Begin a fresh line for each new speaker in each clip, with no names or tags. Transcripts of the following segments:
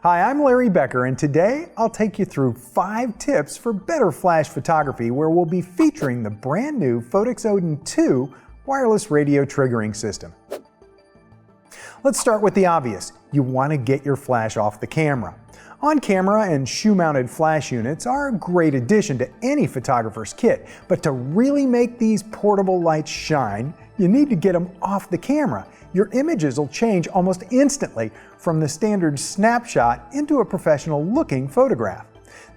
Hi, I'm Larry Becker, and today I'll take you through 5 tips for better flash photography, where we'll be featuring the brand new Phottix Odin II wireless radio triggering system. Let's start with the obvious. You want to get your flash off the camera. On-camera and shoe-mounted flash units are a great addition to any photographer's kit, but to really make these portable lights shine, you need to get them off the camera. Your images will change almost instantly from the standard snapshot into a professional-looking photograph.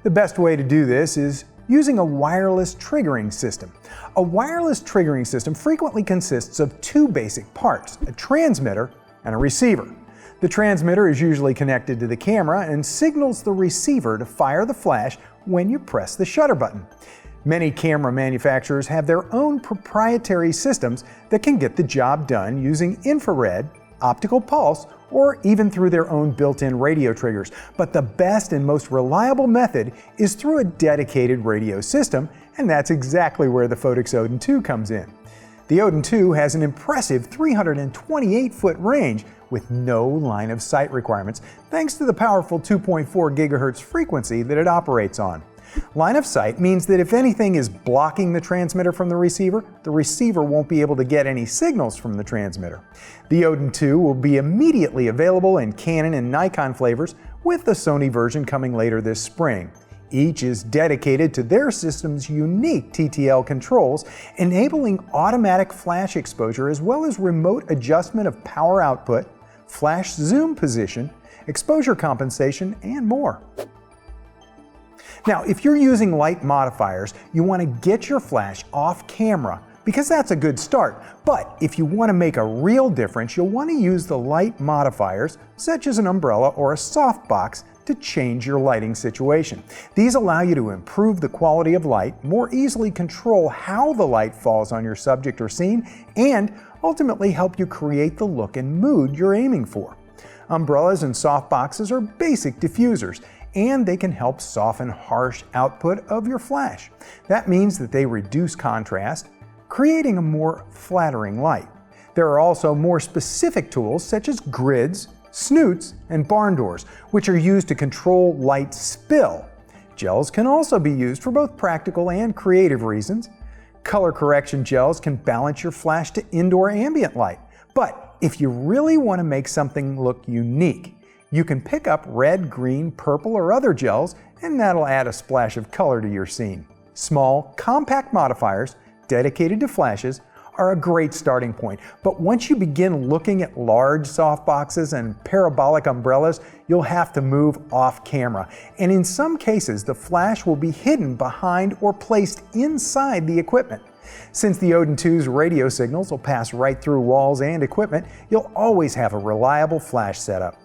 The best way to do this is using a wireless triggering system. A wireless triggering system frequently consists of 2 basic parts, a transmitter and a receiver. The transmitter is usually connected to the camera and signals the receiver to fire the flash when you press the shutter button. Many camera manufacturers have their own proprietary systems that can get the job done using infrared, optical pulse, or even through their own built-in radio triggers. But the best and most reliable method is through a dedicated radio system, and that's exactly where the Phottix Odin II comes in. The Odin II has an impressive 328-foot range with no line of sight requirements, thanks to the powerful 2.4 GHz frequency that it operates on. Line of sight means that if anything is blocking the transmitter from the receiver won't be able to get any signals from the transmitter. The Odin II will be immediately available in Canon and Nikon flavors, with the Sony version coming later this spring. Each is dedicated to their system's unique TTL controls, enabling automatic flash exposure as well as remote adjustment of power output, flash zoom position, exposure compensation, and more. Now, if you're using light modifiers, you want to get your flash off camera because that's a good start. But if you want to make a real difference, you'll want to use the light modifiers, such as an umbrella or a softbox, to change your lighting situation. These allow you to improve the quality of light, more easily control how the light falls on your subject or scene, and ultimately help you create the look and mood you're aiming for. Umbrellas and softboxes are basic diffusers, and they can help soften harsh output of your flash. That means that they reduce contrast, creating a more flattering light. There are also more specific tools such as grids, snoots, and barn doors, which are used to control light spill. Gels can also be used for both practical and creative reasons. Color correction gels can balance your flash to indoor ambient light. But if you really want to make something look unique, you can pick up red, green, purple, or other gels, and that'll add a splash of color to your scene. Small, compact modifiers, dedicated to flashes, are a great starting point, but once you begin looking at large softboxes and parabolic umbrellas, you'll have to move off camera, and in some cases the flash will be hidden behind or placed inside the equipment. Since the Odin II's radio signals will pass right through walls and equipment, you'll always have a reliable flash setup.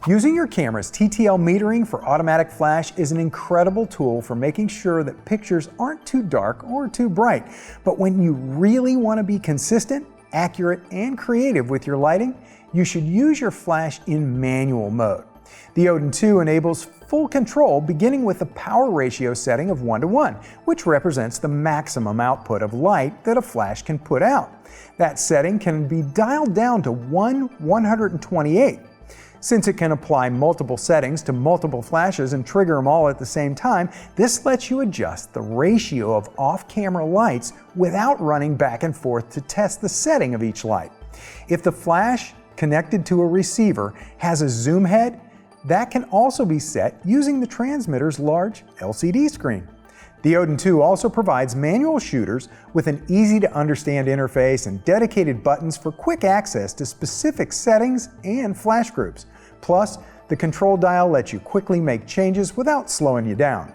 Using your camera's TTL metering for automatic flash is an incredible tool for making sure that pictures aren't too dark or too bright. But when you really want to be consistent, accurate, and creative with your lighting, you should use your flash in manual mode. The Odin II enables full control, beginning with a power ratio setting of 1:1, which represents the maximum output of light that a flash can put out. That setting can be dialed down to 1/128. Since it can apply multiple settings to multiple flashes and trigger them all at the same time, this lets you adjust the ratio of off-camera lights without running back and forth to test the setting of each light. If the flash connected to a receiver has a zoom head, that can also be set using the transmitter's large LCD screen. The Odin II also provides manual shooters with an easy-to-understand interface and dedicated buttons for quick access to specific settings and flash groups. Plus, the control dial lets you quickly make changes without slowing you down.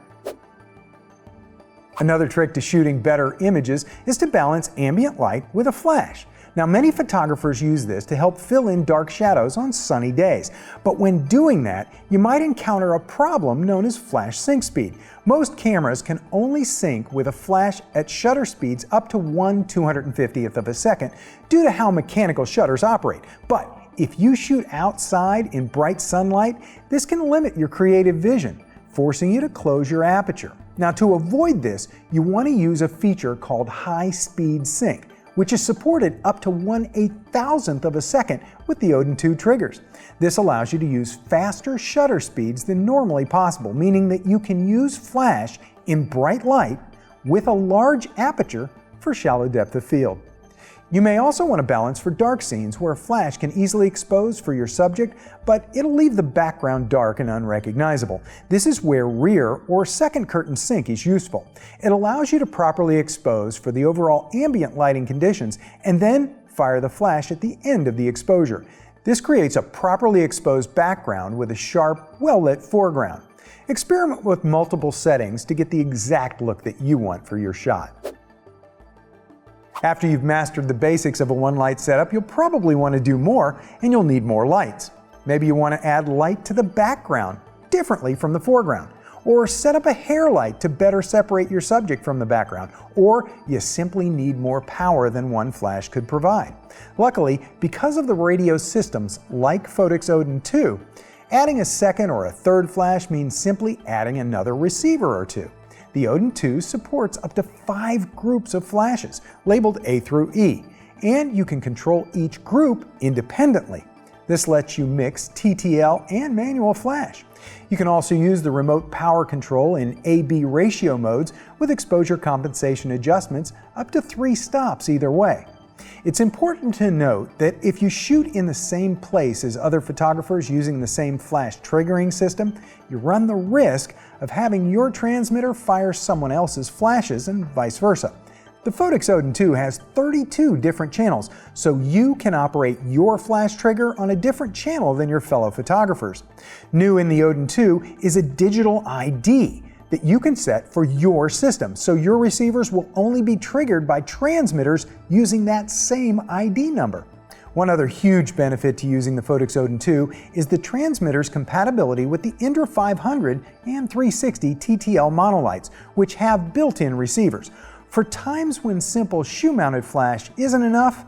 Another trick to shooting better images is to balance ambient light with a flash. Now, many photographers use this to help fill in dark shadows on sunny days. But when doing that, you might encounter a problem known as flash sync speed. Most cameras can only sync with a flash at shutter speeds up to 1/250th of a second due to how mechanical shutters operate. But if you shoot outside in bright sunlight, this can limit your creative vision, forcing you to close your aperture. Now, to avoid this, you want to use a feature called high speed sync, which is supported up to 1/8,000th of a second with the Odin II triggers. This allows you to use faster shutter speeds than normally possible, meaning that you can use flash in bright light with a large aperture for shallow depth of field. You may also want to balance for dark scenes where a flash can easily expose for your subject, but it'll leave the background dark and unrecognizable. This is where rear or second curtain sync is useful. It allows you to properly expose for the overall ambient lighting conditions and then fire the flash at the end of the exposure. This creates a properly exposed background with a sharp, well-lit foreground. Experiment with multiple settings to get the exact look that you want for your shot. After you've mastered the basics of a one-light setup, you'll probably want to do more, and you'll need more lights. Maybe you want to add light to the background differently from the foreground, or set up a hair light to better separate your subject from the background, or you simply need more power than one flash could provide. Luckily, because of the radio systems like Phottix Odin II, adding a second or a third flash means simply adding another receiver or two. The Odin II supports up to 5 groups of flashes, labeled A through E, and you can control each group independently. This lets you mix TTL and manual flash. You can also use the remote power control in A-B ratio modes with exposure compensation adjustments up to 3 stops either way. It's important to note that if you shoot in the same place as other photographers using the same flash triggering system, you run the risk of having your transmitter fire someone else's flashes and vice versa. The Phottix Odin II has 32 different channels, so you can operate your flash trigger on a different channel than your fellow photographers. New in the Odin II is a digital ID that you can set for your system, so your receivers will only be triggered by transmitters using that same ID number. One other huge benefit to using the Phottix Odin II is the transmitter's compatibility with the Indra 500 and 360 TTL monolights, which have built-in receivers. For times when simple shoe-mounted flash isn't enough,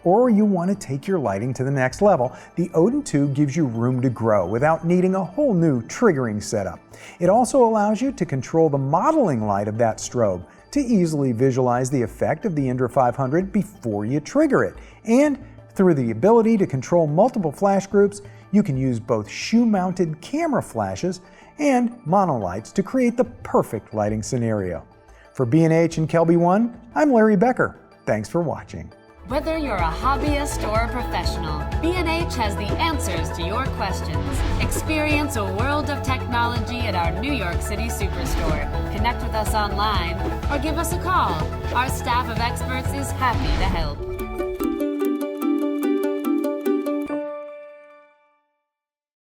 or you want to take your lighting to the next level, the Odin II gives you room to grow without needing a whole new triggering setup. It also allows you to control the modeling light of that strobe to easily visualize the effect of the Indra 500 before you trigger it. And through the ability to control multiple flash groups, you can use both shoe-mounted camera flashes and monolights to create the perfect lighting scenario. For B&H and Kelby One, I'm Larry Becker. Thanks for watching.
Whether you're a hobbyist or a professional, B&H has the answers to your questions. Experience a world of technology at our New York City Superstore. Connect with us online or give us a call. Our staff of experts is happy to help.